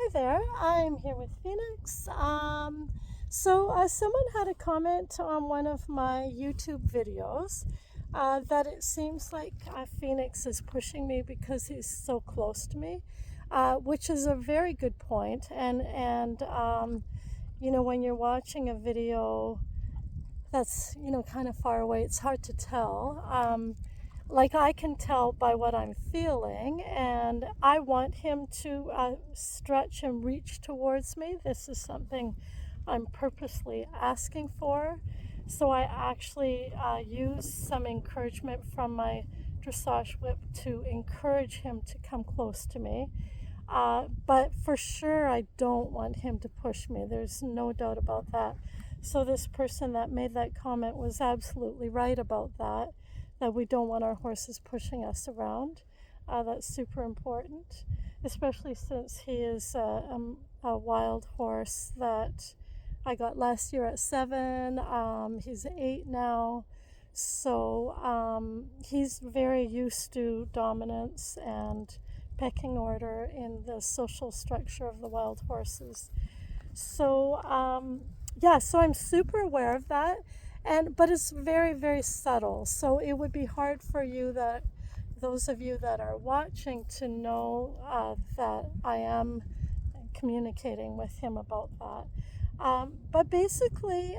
Hi there, I'm here with Phoenix. Someone had a comment on one of my YouTube videos that it seems like Phoenix is pushing me because he's so close to me, which is a very good point. When you're watching a video that's kind of far away, it's hard to tell. Like I can tell by what I'm feeling, and I want him to stretch and reach towards me. This is something I'm purposely asking for. So I actually use some encouragement from my dressage whip to encourage him to come close to me. But for sure, I don't want him to push me. There's no doubt about that. So this person that made that comment was absolutely right about that we don't want our horses pushing us around. That's super important, especially since he is a wild horse that I got last year at 7. He's 8 now. So he's very used to dominance and pecking order in the social structure of the wild horses. So I'm super aware of that, but it's very, very subtle. So it would be hard for those of you that are watching, to know that I am communicating with him about that. But basically,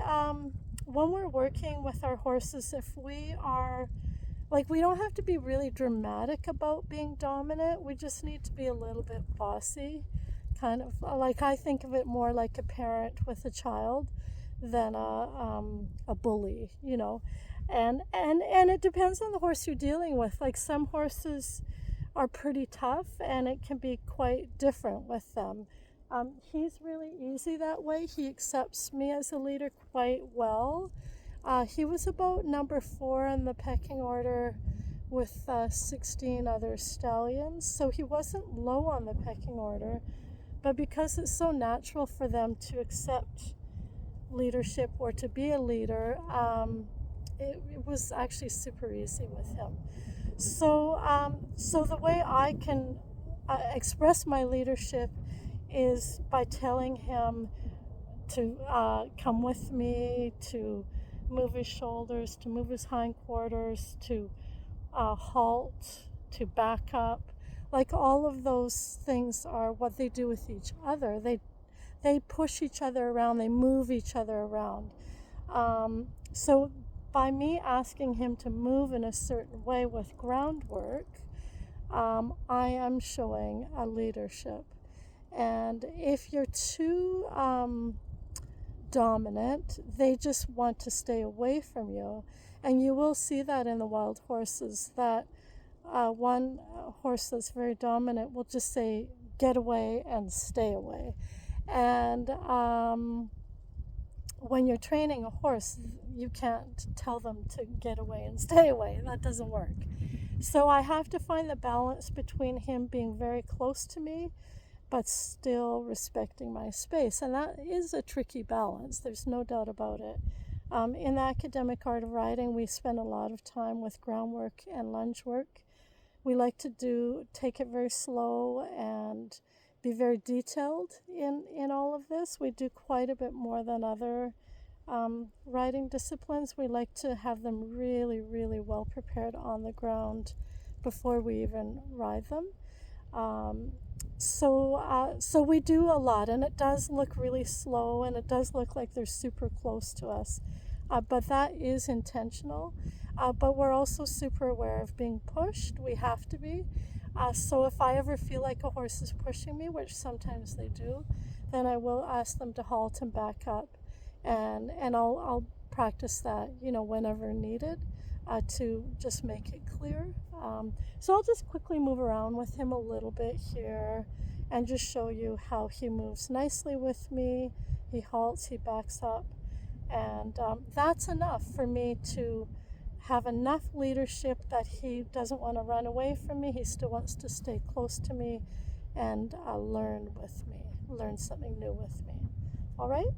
when we're working with our horses, if we are like, we don't have to be really dramatic about being dominant. We just need to be a little bit bossy. Kind of like, I think of it more like a parent with a child than a bully, and it depends on the horse you're dealing with. Like, some horses are pretty tough, and it can be quite different with them. He's really easy that way. He accepts me as a leader quite well. He was about number 4 in the pecking order with 16 other stallions, so he wasn't low on the pecking order. But because it's so natural for them to accept leadership or to be a leader, it was actually super easy with him. So the way I can express my leadership is by telling him to come with me, to move his shoulders, to move his hindquarters, to halt, to back up. Like, all of those things are what they do with each other. They push each other around, they move each other around. So by me asking him to move in a certain way with groundwork, I am showing a leadership. And if you're too dominant, they just want to stay away from you. And you will see that in the wild horses, that one horse that's very dominant will just say, get away and stay away. And when you're training a horse, you can't tell them to get away and stay away. That doesn't work. So I have to find the balance between him being very close to me but still respecting my space. And that is a tricky balance. There's no doubt about it. In the academic art of riding, we spend a lot of time with groundwork and lunge work. We like to take it very slow and be very detailed in all of this. We do quite a bit more than other riding disciplines. We like to have them really, really well prepared on the ground before we even ride them. So we do a lot, and it does look really slow, and it does look like they're super close to us, but that is intentional. But we're also super aware of being pushed. We have to be. So if I ever feel like a horse is pushing me, which sometimes they do, then I will ask them to halt and back up, and I'll practice that, whenever needed, to just make it clear. So I'll just quickly move around with him a little bit here and just show you how he moves nicely with me. He halts, he backs up, and that's enough for me to have enough leadership that he doesn't want to run away from me. He still wants to stay close to me and learn something new with me. All right?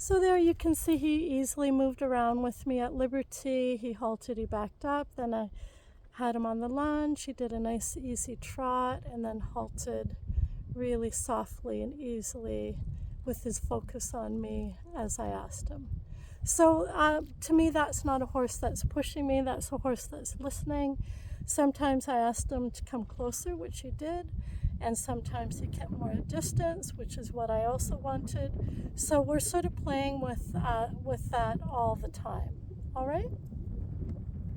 So there you can see he easily moved around with me at Liberty. He halted, he backed up, then I had him on the lunge. He did a nice easy trot and then halted really softly and easily with his focus on me as I asked him. So to me, that's not a horse that's pushing me, that's a horse that's listening. Sometimes I asked him to come closer, which he did, and sometimes he kept more distance, which is what I also wanted. So we're sort of playing with that all the time. All right?